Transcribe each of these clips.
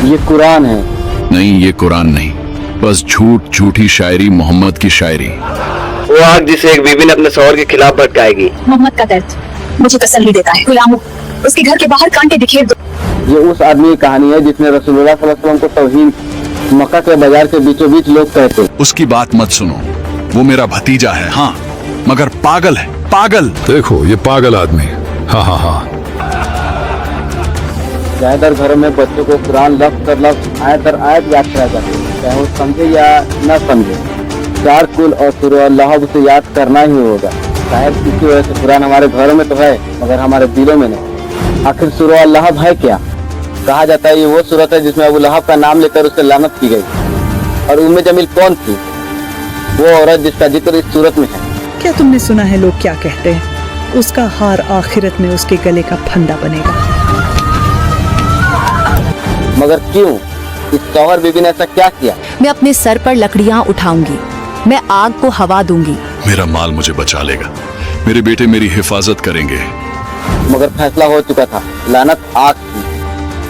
ये कुरान है। नहीं, ये कुरान नहीं, बस झूठ झूठी शायरी, मोहम्मद की शायरी। वो आग जिसे एक बीवी ने अपने शौहर के खिलाफ भड़काएगी। मोहम्मद का दर्द मुझे तसल्ली देता है। गुलामों, उसके घर के बाहर कांटे बिखेर दो। ये उस आदमी की कहानी है जिसने रसूलुल्लाह सल्लल्लाहु अलैहि वसल्लम को तौहीन मक्का के बाजार के बीचों बीच लोग कहते। उसकी बात मत सुनो, वो मेरा भतीजा है, हाँ, मगर पागल है, पागल। देखो ये पागल आदमी। हाँ हाँ हाँ। ज्यादातर घरों में बच्चों को कुरान लफ्ज कर लफ्ज आयत दर आयत याद कराया जाता है, चाहे वो समझे या न समझे। चार कुल और सूरह अल-लहब से याद करना ही होगा। शायद इसी वजह से कुरान हमारे घरों में तो है मगर हमारे दिलों में नहीं। आखिर सूरह अल-लहब है क्या? कहा जाता है ये वो सूरत है जिसमें अबू लहब का नाम लेकर उससे लानत की गई। और उम्मे जमील कौन थी? वो औरत जिसका जिक्र इस सूरत में है। क्या तुमने सुना है लोग क्या कहते हैं? उसका हार आखिरत में उसके गले का फंदा बनेगा। मगर क्यों? इस शौहर बीबी ने ऐसा क्या किया? मैं अपने सर पर लकड़ियां उठाऊंगी, मैं आग को हवा दूंगी। मेरा माल मुझे बचा लेगा, मेरे बेटे मेरी हिफाजत करेंगे। मगर फैसला हो चुका था, लानत आग की।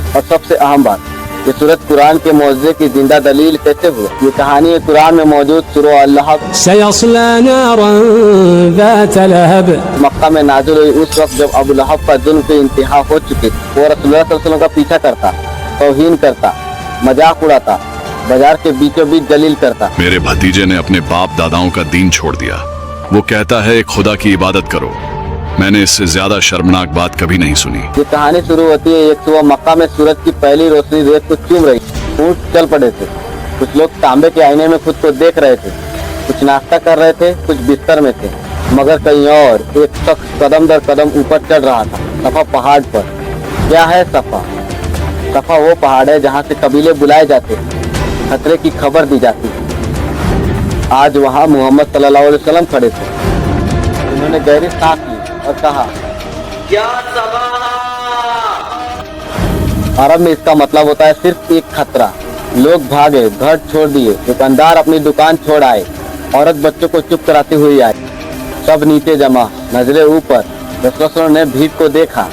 और सबसे अहम बात, ये सूरत कुरान के मौजज़े की जिंदा दलील कैसे हुआ? ये कहानी है कुरान में मौजूद सूरह अल-लहब। सयस्ला नारन ज़ात लहब। मक्का में नाज़िल हुई उस वक्त जब अबू लहब का जुल्म की इंतहा हो चुकी। वो रसूलुल्लाह सल्लल्लाहु अलैहि वसल्लम का पीछा करता, तौहीन करता, मजाक उड़ाता, बाजार के बीचों बीच जलील करता। मेरे भतीजे ने अपने बाप दादाओं का दीन छोड़ दिया। वो कहता है एक खुदा की इबादत करो। मैंने इससे ज्यादा शर्मनाक बात कभी नहीं सुनी। ये कहानी शुरू होती है एक सुबह मक्का में सूरज की पहली रोशनी रेत को चूम रही। ऊंट चल पड़े थे। कुछ लोग तांबे के आईने में खुद को देख रहे थे, कुछ नाश्ता कर रहे थे, कुछ बिस्तर में थे। मगर कहीं और एक शख्स कदम दर कदम ऊपर चढ़ रहा था, सफा पहाड़ पर। क्या है सफा? सफा वो पहाड़ है जहाँ से कबीले बुलाए जाते, खतरे की खबर दी जाती। आज वहाँ मोहम्मद सल्लल्लाहु अलैहि वसल्लम खड़े थे। उन्होंने गहरी सांस ली और कहा, क्या सवाल? अरब में इसका मतलब होता है सिर्फ एक खतरा। लोग भागे, घर छोड़ दिए, दुकानदार अपनी दुकान छोड़ आए, औरत बच्चों को चुप कराते हुए आई। सब नीचे जमा, नजरें ऊपर। रसूलुल्लाह ने भीड़ को देखा,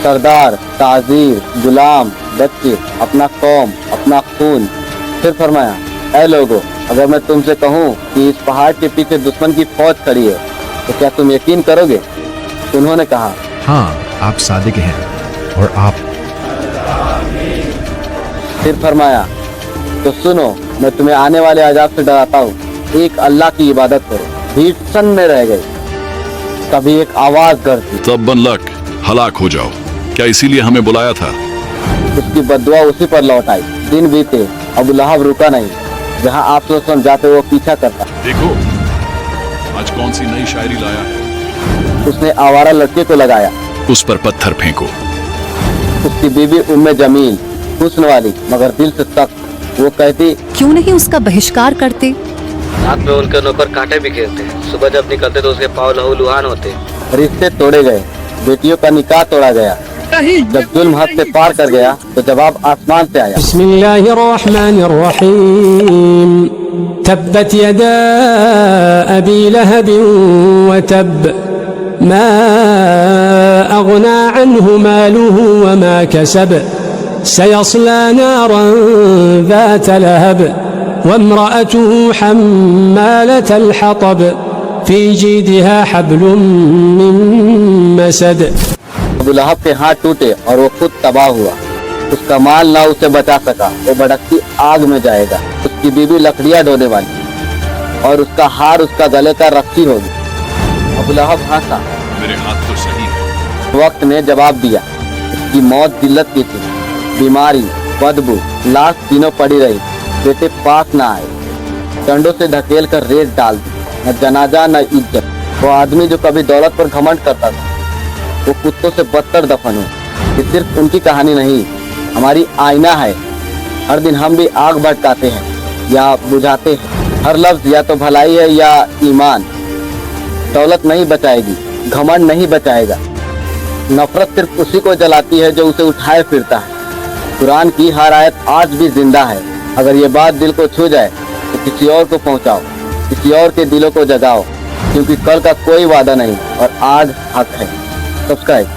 सरदार, ताजीर, गुलाम, बच्चे, अपना कौम, अपना खून। फिर फरमाया, ऐ लोगों, अगर मैं तुमसे कहूँ कि इस पहाड़ के पीछे दुश्मन की फौज खड़ी है तो क्या तुम यकीन करोगे? उन्होंने कहा, हाँ, आप सादिक हैं और आप। फिर फरमाया, तो सुनो, मैं तुम्हें आने वाले अजाब से डराता हूँ। एक अल्लाह की इबादत करो। भीड़ सन्न रह गई। तभी एक आवाज गरजी, तब बन लक, हलाक हो जाओ। क्या इसीलिए हमें बुलाया था? उसकी बद्दुआ उसी पर लौट आई। दिन बीते, अबू लहब रुका नहीं। जहाँ आप सोचन जाते वो पीछा करता। देखो आज कौन सी नई शायरी लाया है। उसने आवारा लड़के को लगाया। उस पर पत्थर फेंको। उसकी बीवी उम्मे जमील, हुस्न वाली मगर दिल से सख्त। वो कहती, क्यों नहीं उसका बहिष्कार करते? रात में उनके नौकर कांटे बिखेरते, सुबह जब निकलते तो उसके पाँव लहूलुहान होते। रिश्ते तोड़े गए, बेटियों का निकाह तोड़ा गया। जब जुल्म हद से पार कर गया तो जवाब आसमान से आया। बिस्मिल्लाहिर्रहमानिर्रहीम। तब्बत यदा अबी लहब व तब मा अगना अन्हु मालुहु व मा कसब सयस्ला नारन ज़ात लहब वम्रअतुहु हम्मालतल हतब फी जीदिहा हब्लुम मिन मसद। अबू लहब के हाथ टूटे और वो खुद तबाह हुआ। उसका माल ना उसे बचा सका, वो भड़कती आग में जाएगा। उसकी बीवी लकड़ियां ढोने वाली और उसका हार उसका गले का रस्सी होगी। अबू लहब हंसा, मेरे हाथ तो सही है। वक्त ने जवाब दिया, उसकी मौत जिल्लत की थी। बीमारी, बदबू, लाश तीनों पड़ी रही। बेटे पास न आए, डंडों से ढकेल कर रेत डाल दी। न जनाजा न इज्जत। वो आदमी जो कभी दौलत पर घमंड करता था वो कुत्तों से बदतर दफन हो। ये सिर्फ उनकी कहानी नहीं, हमारी आईना है। हर दिन हम भी आग भड़काते हैं या बुझाते हैं। हर लफ्ज या तो भलाई है या ईमान। दौलत नहीं बचाएगी, घमंड नहीं बचाएगा। नफरत सिर्फ उसी को जलाती है जो उसे उठाए फिरता है। कुरान की हर आयत आज भी जिंदा है। अगर ये बात दिल को छू जाए तो किसी और को पहुंचाओ, किसी और के दिलों को जगाओ, क्योंकि कल का कोई वादा नहीं और आज हक है। सब्सक्राइब।